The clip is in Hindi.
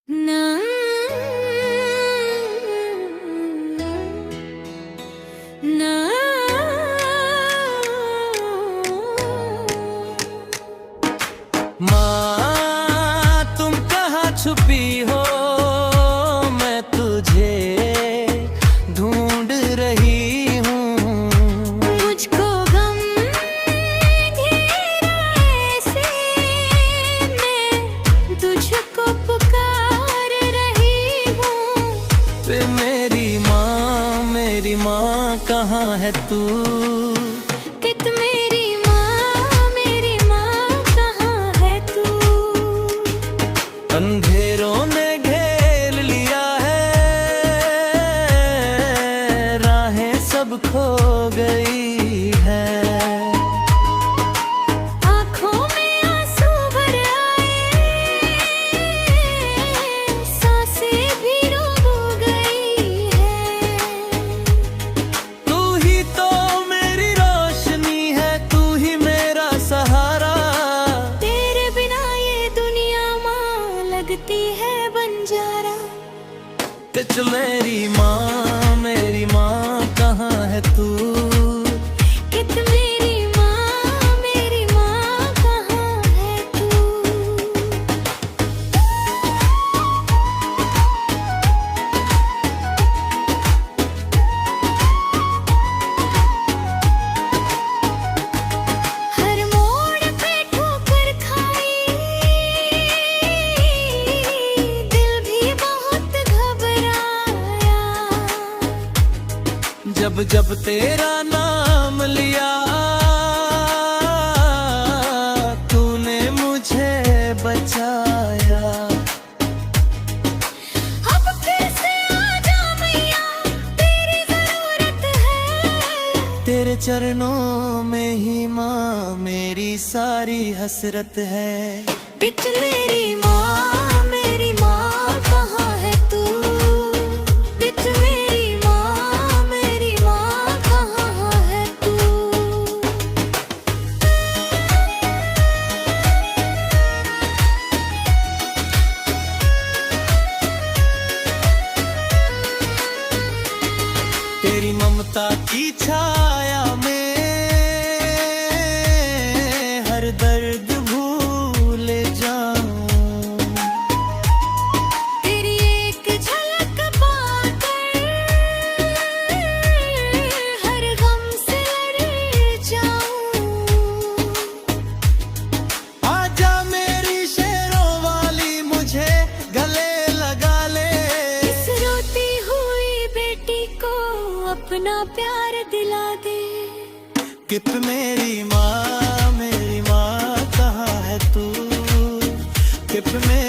ना ना माँ तुम कहाँ छुपी हो, मैं तुझे ढूंढ रही हूँ। मुझको गम घेरा ऐसे, मैं तुझको पुकार रही हूँ। मेरी माँ कहाँ है तू? कित मेरी माँ कहाँ है तू? अंधेरों ने घेर लिया है, राहें सब खो गई है। आँखों में आंसू भर आए, सांसें भी रुक गई है। तू ही तो मेरी रोशनी है, तू ही मेरा सहारा। तेरे बिना ये दुनिया माँ लगती है बंजारा। किच मेरी माँ कहाँ है तू? कित मेरी माँ कहाँ है तू? हर मोड़ पे ठोकर खाई, दिल भी बहुत घबराया। जब जब तेरा नाम लिया, तूने मुझे बचाया। अब फिर से आजा मैया, तेरी जरूरत है। तेरे चरणों में ही माँ मेरी सारी हसरत है। बिच मेरी माँ कहाँ है तू? बिच मेरी माँ कहाँ है तू? तेरी ममता की छाया में हर दर्द भूल जाऊं। तेरी एक झलक पाकर हर गम से लड़ जाऊं। आजा मेरी शेरों वाली, मुझे गले लगा ले। इस रोती हुई बेटी को अपना प्यार दिला दे। कित मेरी माँ कहाँ है तू? कित मेरी